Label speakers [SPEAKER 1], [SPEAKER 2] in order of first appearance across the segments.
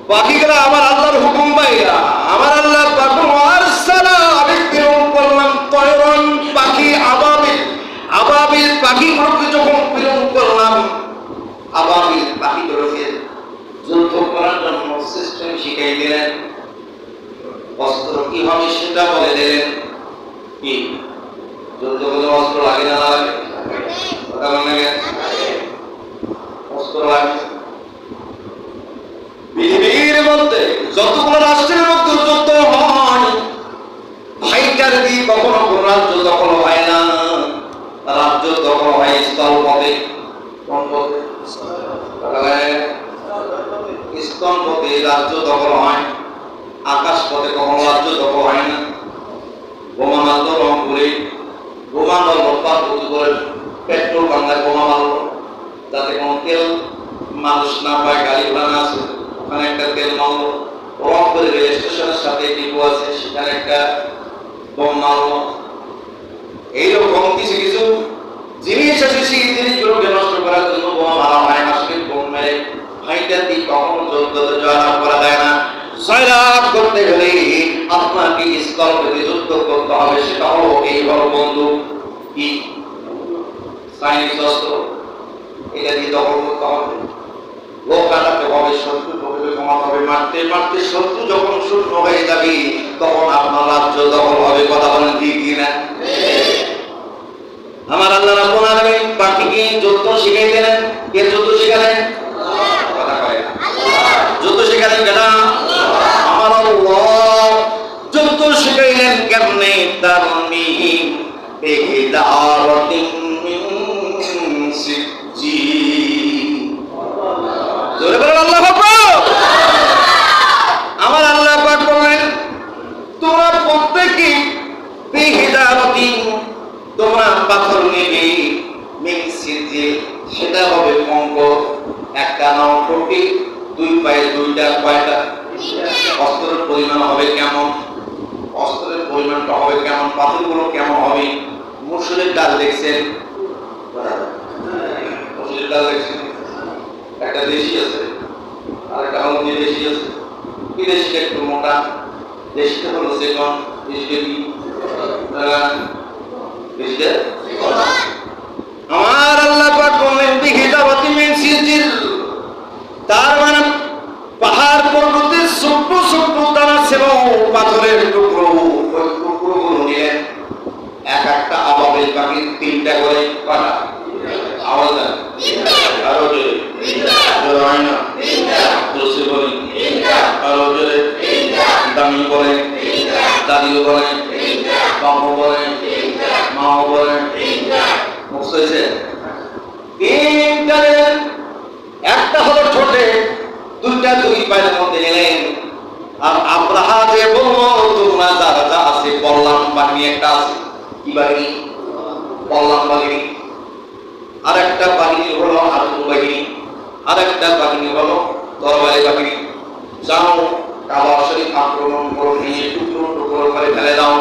[SPEAKER 1] পাখিগুলা আমার আল্লাহর হুকুম পাইয়া আমার আল্লাহ আমি প্রেরণ করলাম তয়রন পাখি আবাবিল পাখিগুলোকে যখন প্রেরণ করলাম, আবাবিল পাখিগুলোকে যুদ্ধ করার জন্য সিস্টেম শিখাই দিলেন, অস্ত্র কিভাবে সেটা বলে দিলেন। কি যুদ্ধ করলে অস্ত্র লাগে না লাগে? কথা বলে অস্ত্র লাগে। পৃথিবীর মধ্যে যতগুলো রাষ্ট্রের মধ্যে যুদ্ধ হয়, ফাইটার দিয়ে কখনো কোন রাজ্য দখল হয় না। রাজ্য দখল হয় স্থলপথে। কোন পথে? স্থলপথে রাজ্য দখল হয়, আকাশ পথে কখনো রাজ্য দখল হয় না। বোমা মারল রংপুরে, বোমা মারল পার্বতীপুরে, পেট্রোল বাংলায় বোমা মারল, যাতে কোনো তেল মানুষ না পায়, গাড়ি ঘোড়া না আছে, ওখানে একটা তেল মারল। রংপুরে রেল স্টেশনের সাথে ডিপো আছে, সেখানে একটা বোম মারল। এইরকম কিছু কিছু জিনিস আছে, সেই জিনিসগুলোকে নষ্ট করার জন্য বোমা মারা হয়। আসলে বোম মেরে ফাইটার দিয়ে কখনো যুদ্ধতে জয়লাভ করা যায় না। জয়লাভ করতে হলে আপনাকে স্থলপথে যুদ্ধ করতে হবে। সেটা হলো এই বড় বন্দুক, কি চাইনিজ অস্ত্র, এটা দিয়ে দখল করতে হবে। লোক কাটাতে হবে, শত্রু প্রকৃতি কমাতে হবে। মারতে মারতে শত্রু যখন শূন্য হয়ে যাবে, তখন আপনার রাজ্য দখল হবে। কথা বলেন ঠিক কিনা? আমার আল্লাহ রাব্বুল আলামিন পাখিকে যুদ্ধ শিখিয়ে দিলেন। কে যুদ্ধ শিখালেন? কথা কয় না। যুদ্ধ শিখালেন কেন? আমার আল্লাহ যুদ্ধ শিখাইলেন কেমনে? তারমিহিম বিহিদারাতিন মিন সিজ্জিল। জোরে বলেন আল্লাহু আকবার। আমার আল্লাহ পাক বলেন, তোমরা প্রত্যেকে বিহিদারাতিন, তোমরা পাথর নেবে, মিন সিজ্জিল, সেটা হবে কঙ্কর। একটা নাও কোটি, দুই পায়ে দুইটা, কয়টা? অস্ত্রের পরিমাণ হবে কেমন? অস্ত্রের পরিমাণটা হবে কেমন? পাথরগুলো কেমন হবে? মুসুরের ডাল দেখছেন? মুসুরের ডাল দেখছেন? একটা দেশি আছে আর একটা হলদি দেশি আছে। কি দেশিটা একটু মোটা, দেশিটা হলো সেকন, দেশিটা কি? দেশিটা আমার আল্লাহ পাক বলেন বিহিদারাতিন মিন সিজ্জিল, তার মানে পাহাড় পর্বতের ছোট্ট ছোট্ট দানা ছিল, পাথরের টুকরো। ওই টুকরোগুলো নিলেন। এক একটা আবাবিল পাখির তিনটা করে কটা আওয়াজ দেন? আরো জোরে জোরে হয় না? জোরে বলি, আরো জোরে। দামি বলে, দাদিও বলে, বাবু বলে, মাও বলে। মুক্ত হয়েছে? তিনটা নিলেন। একটা হলো ঠোঁটে, দুইটা দুই পায়ের মধ্যে নিলেন। আর আব্রাহা যে বলল, তোমরা যারা যা আছে, বললাম বাহিনী একটা আছে। কি বাহিনী? বললাম বাহিনী। আর একটা বাহিনী হলো আগুন বাহিনী, আর একটা বাহিনী হলো তরবারি বাহিনী। যাও কাবা শরীফ আক্রমণ করো, নিয়ে টুকরো টুকরো করে ফেলে দাও।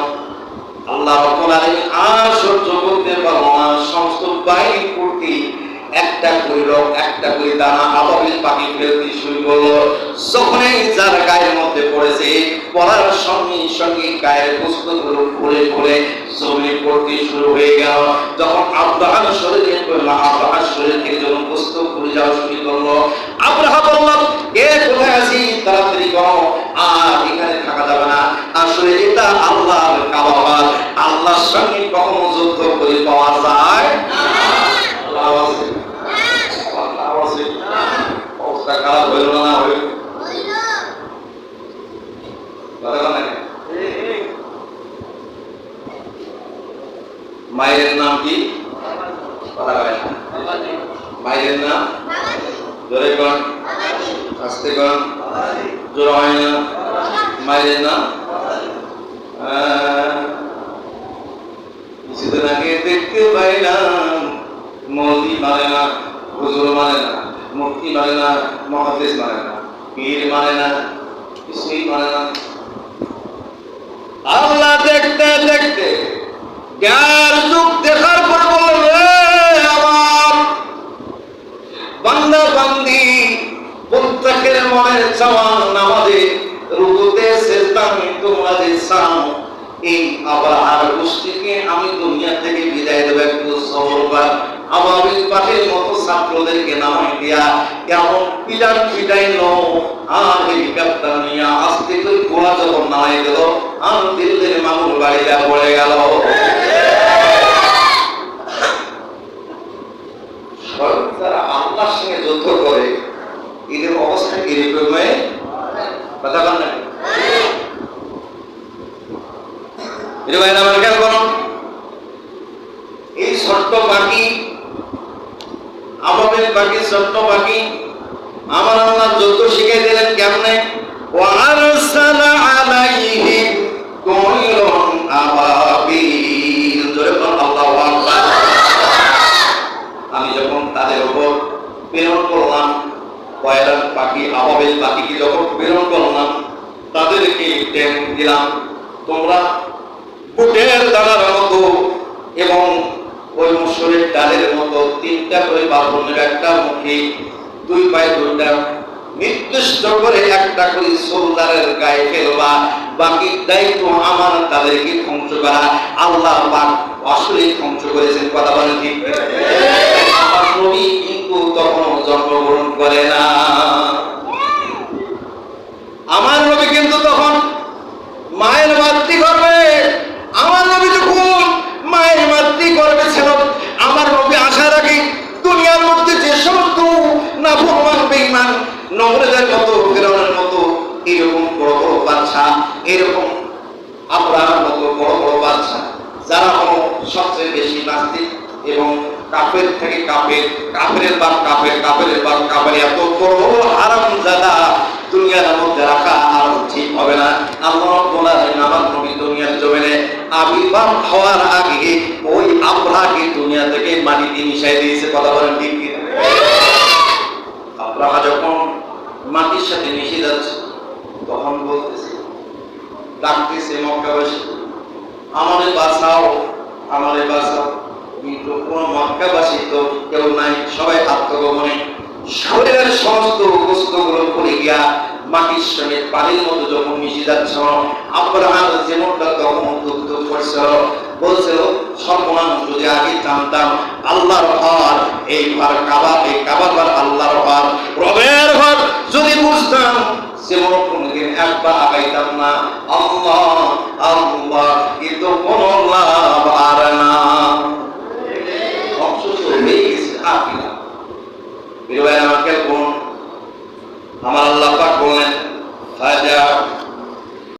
[SPEAKER 1] আল্লাহ রাব্বুল আলামিন আর সহ্য করতে পারলো না, সমস্ত বাহিনী করতে একটা কইল, একটা করে দানা আবাবিল পাখি ফেলতে শুরু করলো। যখনই যার গায়ের মধ্যে পড়েছে, পড়ার সঙ্গে সঙ্গে গায়ের বস্তুগুলো খুলে খুলে জমি পড়তে শুরু হয়ে গেল। যখন আব্রাহার শরীরে পড়লো, আব্রাহার শরীর থেকে যখন বস্তু খুলে যাওয়া শুরু করলো, আব্রাহা বলল, কে কোথায় আছি, তাড়াতাড়ি করো, আর এখানে থাকা যাবে না। আসলে এটা আল্লাহর কাবা, আল্লাহর সঙ্গে কখনো যুদ্ধ করে পাওয়া যায় না। অবস্থা খারাপ হইল না? হইল মায়ের নাম কি? মায়ের নাম জোরে কন, আস্তে কন, জোর হয় না। মায়ের নাম কিছুদিন আগে দেখতে পাইলাম, মৌলভী মানে না, হুজুর মানে না, মুফতি মানে না, মুহাদ্দিস মানে না, পীর মানে না, কিছুই মানে না। আল্লাহ দেখতে দেখতে জ্ঞান যুগ দেখার পর বললেন, আমার বান্দা বান্দি প্রত্যেকে চোখের মনের চাওয়া নামাজে রুকুতে সিজদাতে তোমরা যে চাও এই আবার গোষ্ঠীকে আমি দুনিয়া থেকে বিদায় দেব একটু সবর কর। আবাবিল পাখির মতো ছাত্রদেরকে নামাই দিয়া কেমন পিটাইল আর হেলিকপ্টার নিয়ে আস্তে করে গোলা যখন নামাই দিল আর দিল্লির মামুর বাড়িটা পড়ে গেল। যারা আল্লাহর সঙ্গে যুদ্ধ করে এদের অবস্থা কিরকম হয় কথা বল না। এই ছোট্ট পাখি আমাদের পাখি ছোট্ট পাখি আমার আল্লাহ যুদ্ধ শিখিয়ে দিলেন কেমনে। ওয়ারসালা আলাইহিম তুয়রুন আবাবিল, জোরে বল আল্লাহু আকবার। আমি যখন তাদের উপর প্রেরণ করলাম কয়লার পাখি আবাবিল পাখিকে যখন প্রেরণ করলাম তাদেরকে ট্রেনিং দিলাম তোমরা বুটের দানার মতো এবং ওই মসুরের ডালের মতো তিনটা করে বাবনের একটা মুখে দুই পায়ে দুইটা নির্দিষ্ট করে একটা করে সোলদারের গায়ে ফেলবা, বাকি দায়িত্ব আমার তাদেরকে ধ্বংস করা। আল্লাহ পাক আসলে ধ্বংস করেছেন, কথা বলেন ঠিক। আমার নবী কিন্তু তখন জন্মগ্রহণ করে না, আমার নবী কিন্তু তখন মায়ের মাতৃ করবে। আমার নবী যখন মায়ের মাতৃ করবে ছিল আমার নবী আসার আগে দুনিয়ার মধ্যে যে সমস্ত নাফরমান বেঈমান নমরুদের মতো ফিরআউনের মতো এরকম বড় বড় বাদশা, এরকম আবরাহার মতো বড় বড় বাদশা যারা হলো সবচেয়ে বেশি নাস্তিক এবং কাফের থেকে কাফের, কাফেরের বাপ কাফের, কাফেরের বাপ কাফের, এত বড় হারামজাদা দুনিয়ার মধ্যে রাখা আর ঠিক হবে না। আল্লাহ রাব্বুল আলামিন আমার নবী দুনিয়ার জমিনে আবির্ভাব হওয়ার আগে ওই আবরাহাকে দুনিয়া থেকে মাটিতে মিশাই দিয়েছে, কথা বলেন ঠিক কি। আবরাহা যখন মাটির সাথে মিশে যাচ্ছে তখন বলতেছে, ডাকতেছে মক্কাবাসী, আমারে বাঁচাও, আমারে বাঁচাও। কিন্তু কোন মক্কাবাসী তো কেউ নাই, সবাই আত্মগোপনে শরীরের সমস্ত বস্তুগুলো পড়ে গিয়া মাটির সঙ্গে পানির মতো যখন মিশে যাচ্ছে আব্রাহার জীবনটা তখন উদ্বুদ্ধ করছিল, বলছিল সর্বনাম যদি আগে জানতাম আল্লাহর ঘর এই ঘর কাবা, এই কাবার ঘর আল্লাহর ঘর, রবের ঘর যদি বুঝতাম জীবন কোনদিন একবার আগাইতাম না। আল্লাহ আল্লাহ কিন্তু কোন লাভ আর না, ধ্বংস হয়ে গেছে আর কি না। আমাকে আমার আল্লাহ পাক বলেন